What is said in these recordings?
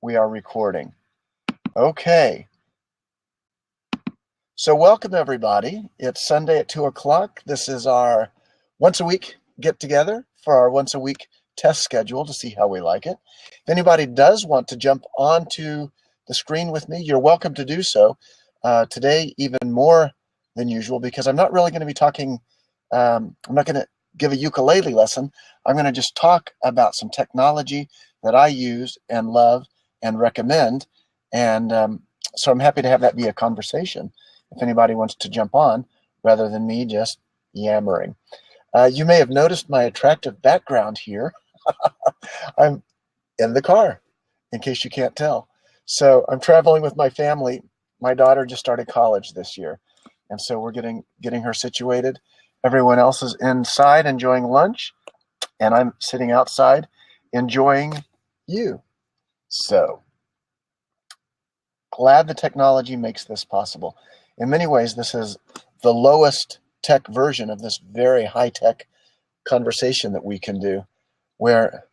We are recording. Okay. So welcome everybody. It's Sunday at 2 o'clock. This is our once a week get together for our once a week test schedule to see how we like it. If anybody does want to jump onto the screen with me, you're welcome to do so. Today, even more than usual, because I'm not really going to be talking, I'm not going to give a ukulele lesson. I'm going to just talk about some technology that I use and love and recommend. And so I'm happy to have that be a conversation if anybody wants to jump on rather than me just yammering. You may have noticed my attractive background here. I'm in the car, in case you can't tell. So I'm traveling with my family. My daughter just started college this year, and so we're getting her situated. Everyone else is inside enjoying lunch, and I'm sitting outside enjoying you. So glad the technology makes this possible. In many ways, this is the lowest tech version of this very high-tech conversation that we can do, where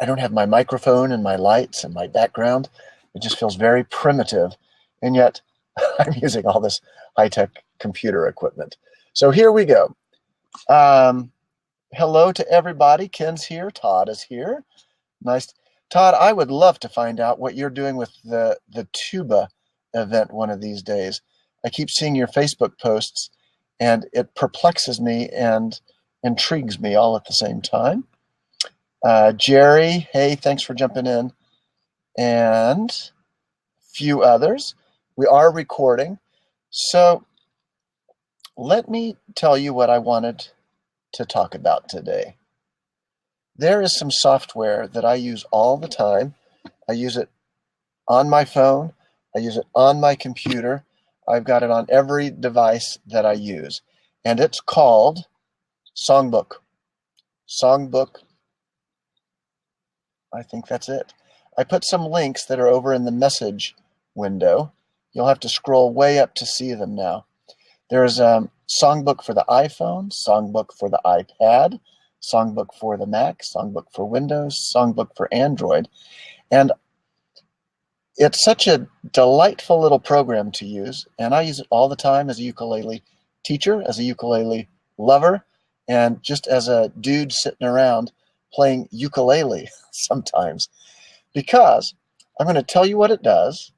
I don't have my microphone and my lights and my background. It just feels very primitive, and yet I'm using all this high-tech computer equipment. So here we go. Hello to everybody. Ken's here. Todd is here. Nice. Todd, I would love to find out what you're doing with the tuba event one of these days. I keep seeing your Facebook posts, and it perplexes me and intrigues me all at the same time. Jerry, hey, thanks for jumping in. And a few others. We are recording. So let me tell you what I wanted to talk about today. There is some software that I use all the time. I use it on my phone. I use it on my computer. I've got it on every device that I use. And it's called Songbook. Songbook. I think that's it. I put some links that are over in the message window. You'll have to scroll way up to see them now. There's a Songbook for the iPhone, Songbook for the iPad, Songbook for the Mac, Songbook for Windows, Songbook for Android. And it's such a delightful little program to use, and I use it all the time as a ukulele teacher, as a ukulele lover, and just as a dude sitting around playing ukulele sometimes, because I'm going to tell you what it does,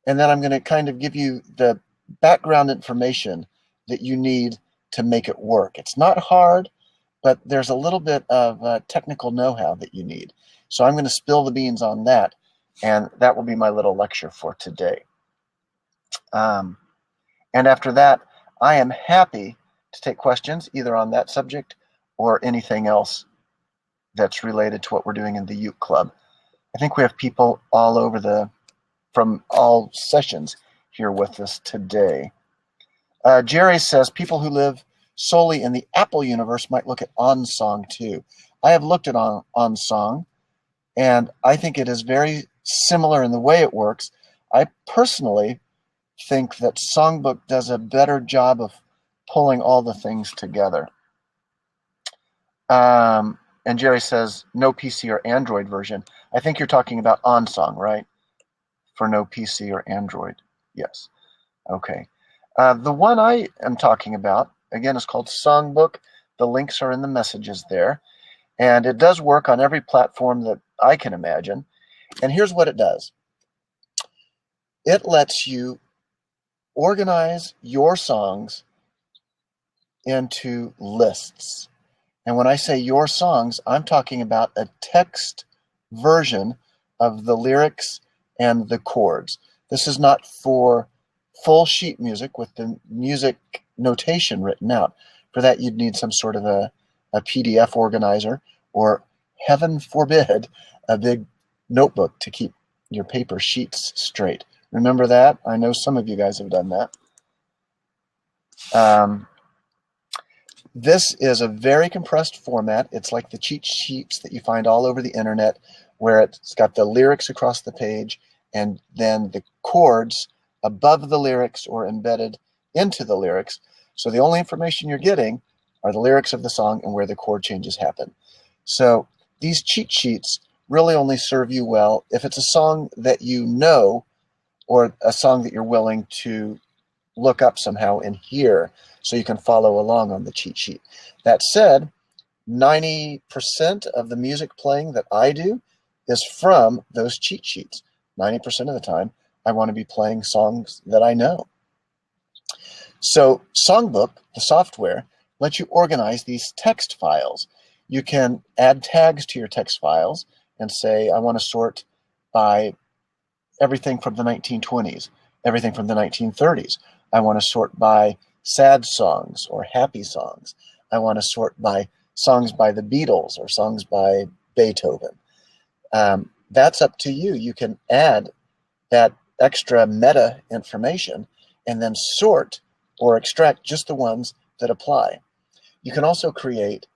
and then I'm going to kind of give you the background information that you need to make it work. It's not hard, but there's a little bit of technical know-how that you need. So I'm going to spill the beans on that, and that will be my little lecture for today. And after that, I am happy to take questions either on that subject or anything else that's related to what we're doing in the Uke Club. I think we have people all over from all sessions here with us today. Jerry says people who live solely in the Apple universe might look at OnSong too. I have looked at OnSong, and I think it is very similar in the way it works. I personally think that Songbook does a better job of pulling all the things together. And Jerry says no PC or Android version. I think you're talking about OnSong, right? For no PC or Android. Yes. Okay. The one I am talking about, again, is called Songbook. The links are in the messages there. And it does work on every platform that I can imagine. And here's what it does. It lets you organize your songs into lists. And when I say your songs, I'm talking about a text version of the lyrics and the chords. This is not for full sheet music with the music notation written out. For that, you'd need some sort of a PDF organizer, or heaven forbid, a big notebook to keep your paper sheets straight. Remember that? I know some of you guys have done that. This is a very compressed format. It's like the cheat sheets that you find all over the internet, where it's got the lyrics across the page and then the chords above the lyrics or embedded into the lyrics. So the only information you're getting are the lyrics of the song and where the chord changes happen. So these cheat sheets really only serve you well if it's a song that you know, or a song that you're willing to look up somehow and hear so you can follow along on the cheat sheet. That said, 90% of the music playing that I do is from those cheat sheets. 90% of the time, I want to be playing songs that I know. So Songbook, the software, lets you organize these text files. You can add tags to your text files and say, I want to sort by everything from the 1920s, everything from the 1930s. I want to sort by sad songs or happy songs. I want to sort by songs by the Beatles or songs by Beethoven. That's up to you. You can add that extra meta information and then sort or extract just the ones that apply. You can also create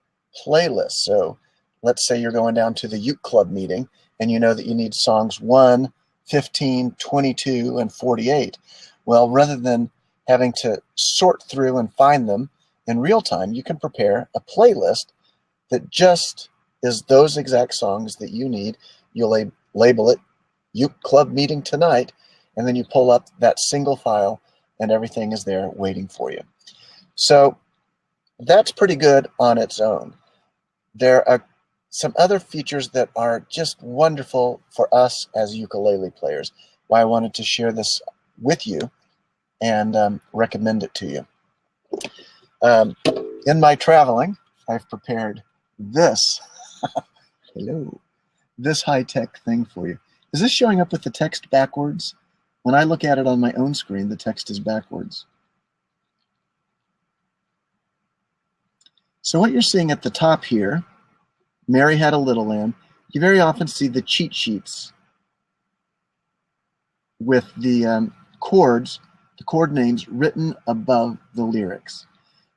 playlists. So let's say you're going down to the uke club meeting and you know that you need songs 1, 15, 22, and 48. Well, rather than having to sort through and find them in real time, you can prepare a playlist that just is those exact songs that you need. You'll label it Uke Club Meeting Tonight, and then you pull up that single file and everything is there waiting for you. So that's pretty good on its own. There are some other features that are just wonderful for us as ukulele players, why I wanted to share this with you and recommend it to you. In my traveling, I've prepared this, hello, this high-tech thing for you. Is this showing up with the text backwards? When I look at it on my own screen, the text is backwards. So what you're seeing at the top here, Mary Had a Little Lamb, you very often see the cheat sheets with the chords, the chord names written above the lyrics.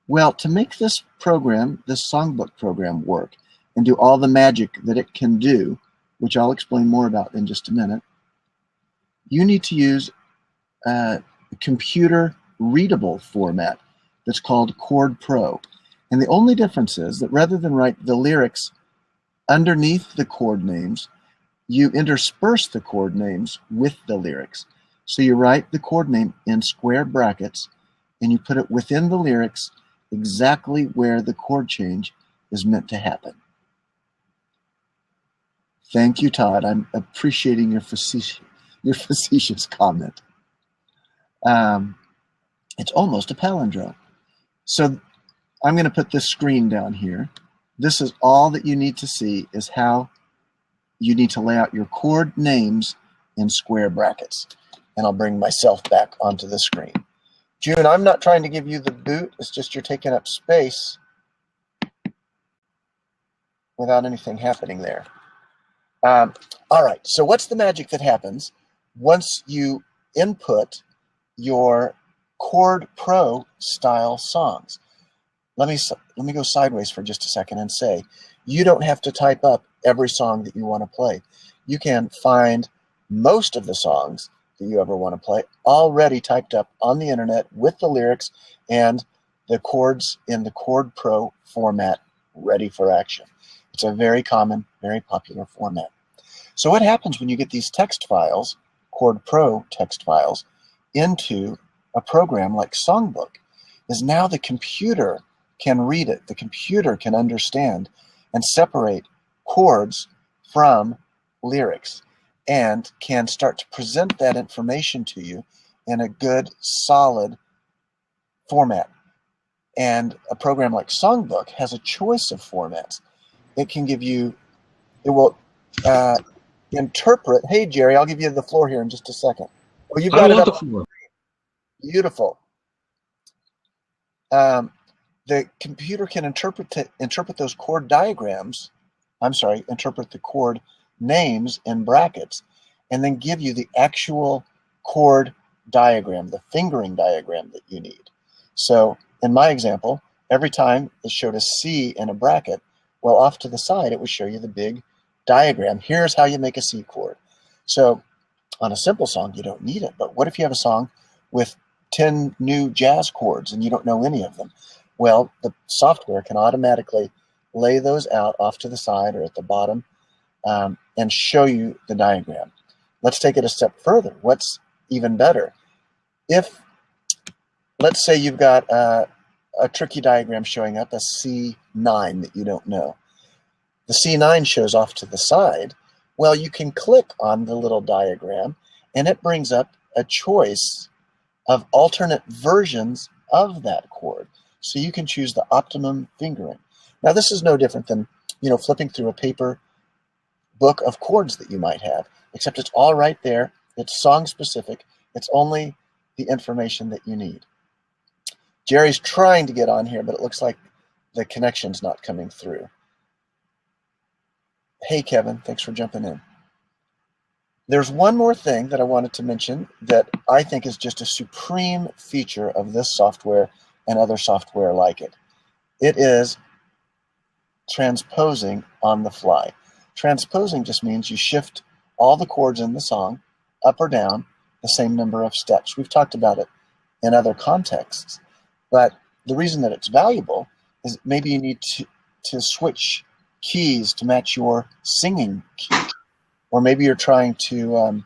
Well, to make this program, this Songbook program, work and do all the magic that it can do, which I'll explain more about in just a minute, you need to use a computer readable format that's called ChordPro. And the only difference is that rather than write the lyrics underneath the chord names, you intersperse the chord names with the lyrics. So you write the chord name in square brackets and you put it within the lyrics exactly where the chord change is meant to happen. Thank you, Todd. I'm appreciating your facetious comment. It's almost a palindrome. So I'm going to put this screen down here. This is all that you need to see, is how you need to lay out your chord names in square brackets. And I'll bring myself back onto the screen. June, I'm not trying to give you the boot. It's just you're taking up space without anything happening there. All right, so what's the magic that happens once you input your ChordPro style songs? Let me go sideways for just a second and say, you don't have to type up every song that you want to play. You can find most of the songs that you ever want to play already typed up on the internet with the lyrics and the chords in the ChordPro format ready for action. It's a very common, very popular format. So what happens when you get these text files, ChordPro text files, into a program like Songbook is now the computer can read it. The computer can understand and separate chords from lyrics and can start to present that information to you in a good, solid format. And a program like Songbook has a choice of formats. It can give you, it will interpret. Hey, Jerry, I'll give you the floor here in just a second. Oh, you've got it up. Beautiful. The computer can interpret those chord diagrams. I'm sorry, interpret the chord names in brackets, and then give you the actual chord diagram, the fingering diagram that you need. So in my example, every time it showed a C in a bracket, well, off to the side, it would show you the big diagram. Here's how you make a C chord. So on a simple song, you don't need it. But what if you have a song with 10 new jazz chords and you don't know any of them? Well, the software can automatically lay those out off to the side or at the bottom and show you the diagram. Let's take it a step further. What's even better? If, let's say you've got a tricky diagram showing up, a C9 that you don't know. The C9 shows off to the side. Well, you can click on the little diagram and it brings up a choice of alternate versions of that chord. So you can choose the optimum fingering. Now this is no different than, flipping through a paper book of chords that you might have, except it's all right there. It's song specific. It's only the information that you need. Jerry's trying to get on here, but it looks like the connection's not coming through. Hey, Kevin, thanks for jumping in. There's one more thing that I wanted to mention that I think is just a supreme feature of this software and other software like it. It is transposing on the fly. Transposing just means you shift all the chords in the song up or down the same number of steps. We've talked about it in other contexts, but the reason that it's valuable is maybe you need to switch keys to match your singing key, or maybe you're trying to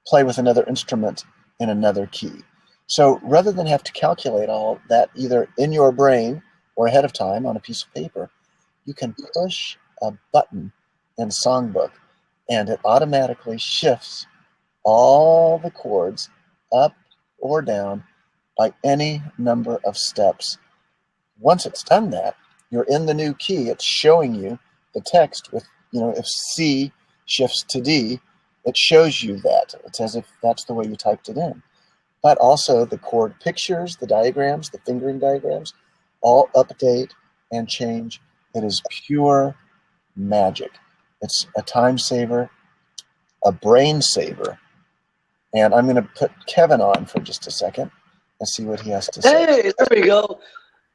play with another instrument in another key. So rather than have to calculate all that either in your brain or ahead of time on a piece of paper, you can push a button in Songbook and it automatically shifts all the chords up or down by any number of steps. Once it's done that, you're in the new key. It's showing you the text with, if C shifts to D, it shows you that. It's as if that's the way you typed it in. But also the chord pictures, the diagrams, the fingering diagrams, all update and change. It is pure magic. It's a time saver, a brain saver. And I'm going to put Kevin on for just a second and see what he has to say. Hey, there we go.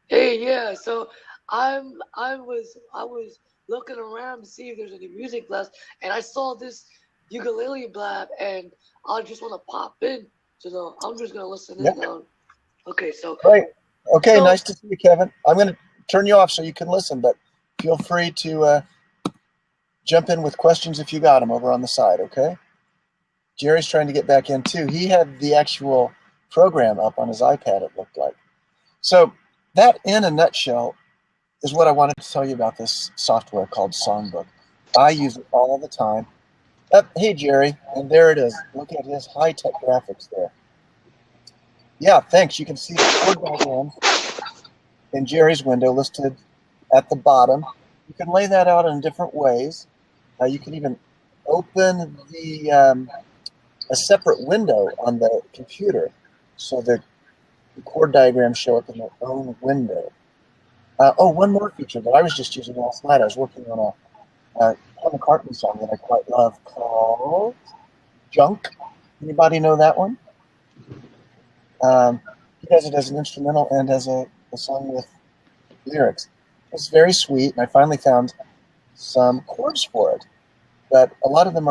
Hey, yeah. So I was looking around to see if there's any music left, and I saw this ukulele blab, and I just want to pop in. So I'm just gonna listen in. Okay, so great. Okay, nice to see you, Kevin. I'm going to turn you off so you can listen, but feel free to jump in with questions if you got them over on the side. Okay. Jerry's trying to get back in too. He had the actual program up on his iPad, it looked like. So that, in a nutshell, is what I wanted to tell you about this software called Songbook. I use it all the time. Hey, Jerry, and there it is. Look at his high-tech graphics there. Yeah, thanks. You can see the chord diagrams in Jerry's window listed at the bottom. You can lay that out in different ways. You can even open a separate window on the computer so the chord diagrams show up in their own window. One more feature that I was just using last night. I was working on a Paul McCartney song that I quite love called Junk. Anybody know that one? He does it as an instrumental and as a song with lyrics. It's very sweet, and I finally found some chords for it. But a lot of them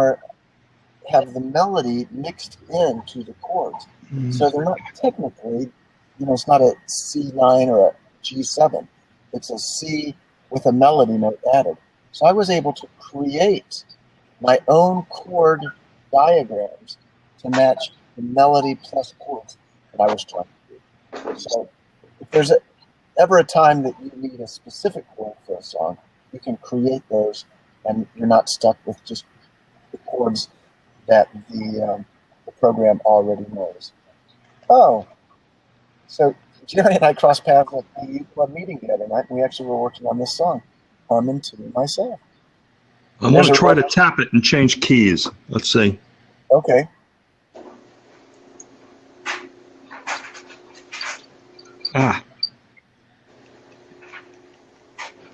have the melody mixed into the chords. Mm-hmm. So they're not technically, it's not a C9 or a G7. It's a C with a melody note added. So I was able to create my own chord diagrams to match the melody plus chords that I was trying to do. So if there's ever a time that you need a specific chord for a song, you can create those and you're not stuck with just the chords that the program already knows. Oh, so Jerry and I crossed paths at the youth club meeting the other night, and we actually were working on this song, Humming to Myself. I want to try to tap it and change keys. Let's see. Okay.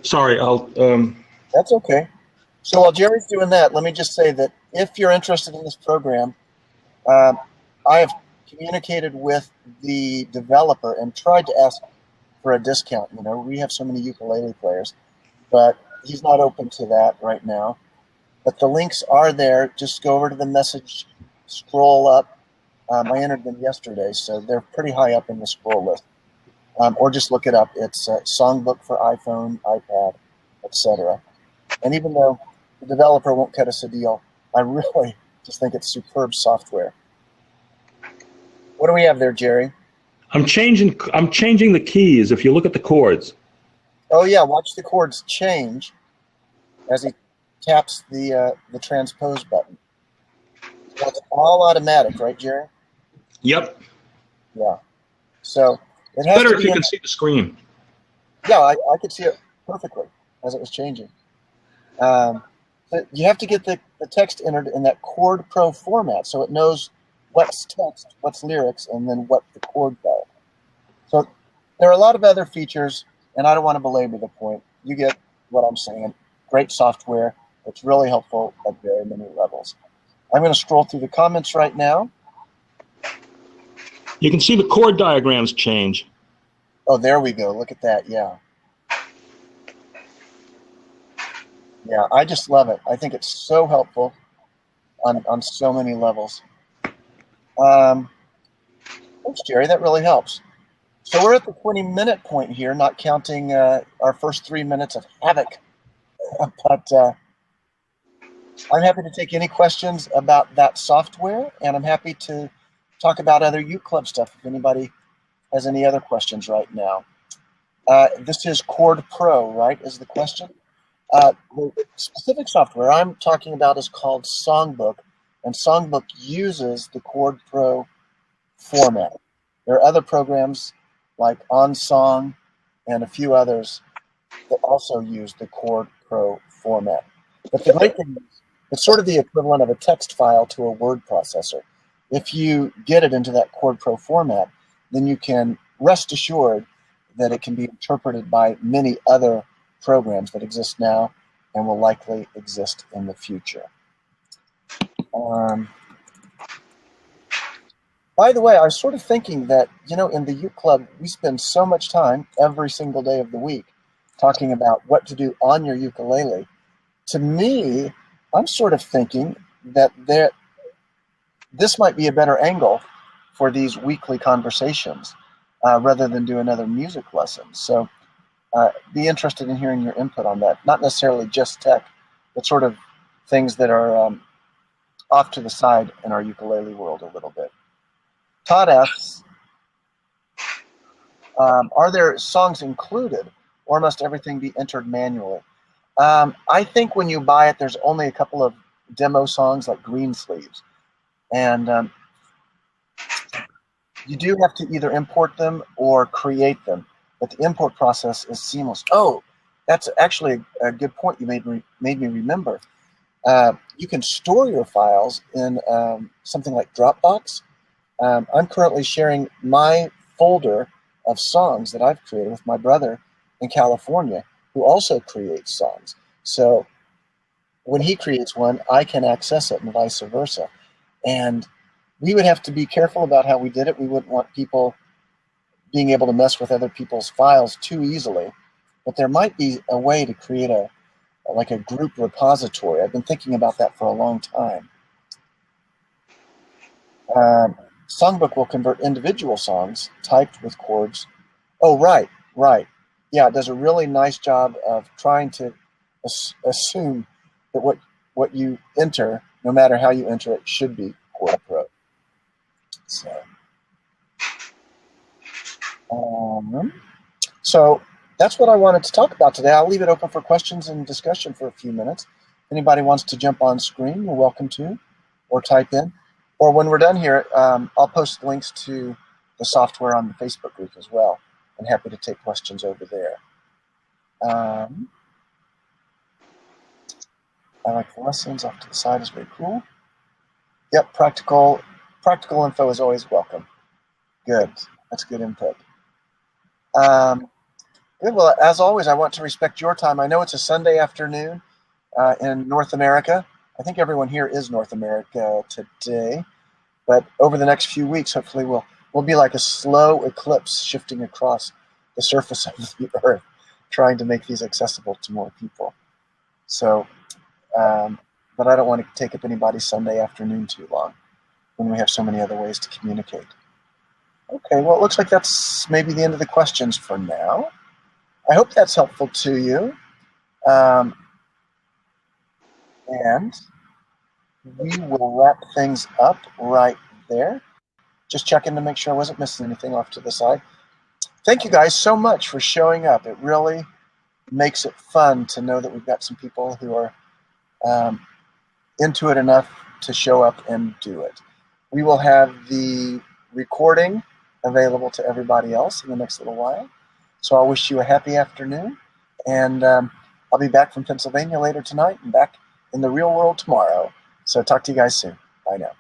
Sorry, That's okay. So while Jerry's doing that, let me just say that if you're interested in this program, I have communicated with the developer and tried to ask for a discount. We have so many ukulele players, but he's not open to that right now. But the links are there. Just go over to the message, scroll up. I entered them yesterday, so they're pretty high up in the scroll list. Or just look it up. It's Songbook for iPhone, iPad, etc. And even though the developer won't cut us a deal. I really just think it's superb software. What do we have there, Jerry? I'm changing the keys if you look at the chords. Oh yeah, watch the chords change as he taps the transpose button. So it's all automatic, right, Jerry? Yep. Yeah. So it It's has better to if be you can see the screen. Yeah, I could see it perfectly as it was changing. But you have to get the text entered in that ChordPro format so it knows what's text, what's lyrics, and then what the chords are. So there are a lot of other features, and I don't want to belabor the point. You get what I'm saying. Great software. It's really helpful at very many levels. I'm going to scroll through the comments right now. You can see the chord diagrams change. Oh, there we go. Look at that. Yeah. Yeah, I just love it. I think it's so helpful on so many levels. Thanks, Jerry. That really helps. So we're at the 20-minute point here, not counting our first 3 minutes of havoc. But I'm happy to take any questions about that software, and I'm happy to talk about other Uke Club stuff if anybody has any other questions right now. This is ChordPro, right, is the question? The specific software I'm talking about is called Songbook, and Songbook uses the ChordPro format. There are other programs like OnSong and a few others that also use the ChordPro format. But the great thing is it's sort of the equivalent of a text file to a word processor. If you get it into that ChordPro format, then you can rest assured that it can be interpreted by many other programs that exist now and will likely exist in the future. By the way, I was sort of thinking that, in the Uke Club, we spend so much time every single day of the week talking about what to do on your ukulele. To me, I'm sort of thinking that this might be a better angle for these weekly conversations rather than do another music lesson. So be interested in hearing your input on that. Not necessarily just tech, but sort of things that are off to the side in our ukulele world a little bit. Todd asks, are there songs included, or must everything be entered manually? I think when you buy it, there's only a couple of demo songs like Green Sleeves. And you do have to either import them or create them. But the import process is seamless. Oh, that's actually a good point you made me remember. You can store your files in something like Dropbox. I'm currently sharing my folder of songs that I've created with my brother in California, who also creates songs. So when he creates one, I can access it and vice versa. And we would have to be careful about how we did it. We wouldn't want people being able to mess with other people's files too easily. But there might be a way to create a group repository. I've been thinking about that for a long time. Songbook will convert individual songs typed with chords. Oh, right. Yeah, it does a really nice job of trying to assume that what you enter, no matter how you enter it, should be ChordPro. So that's what I wanted to talk about today. I'll leave it open for questions and discussion for a few minutes. If anybody wants to jump on screen, you're welcome to, or type in. Or when we're done here, I'll post links to the software on the Facebook group as well. I'm happy to take questions over there. I like the lessons off to the side is very cool. Yep, practical info is always welcome. Good, that's good input. Good. Well, as always, I want to respect your time. I know it's a Sunday afternoon in North America. I think everyone here is North America today. But over the next few weeks, hopefully we'll be like a slow eclipse shifting across the surface of the Earth, trying to make these accessible to more people. So, but I don't want to take up anybody's Sunday afternoon too long when we have so many other ways to communicate. Okay, well, it looks like that's maybe the end of the questions for now. I hope that's helpful to you. And we will wrap things up right there. Just checking to make sure I wasn't missing anything off to the side. Thank you guys so much for showing up. It really makes it fun to know that we've got some people who are into it enough to show up and do it. We will have the recording available to everybody else in the next little while. So I'll wish you a happy afternoon, and I'll be back from Pennsylvania later tonight and back in the real world tomorrow. So talk to you guys soon. Bye now.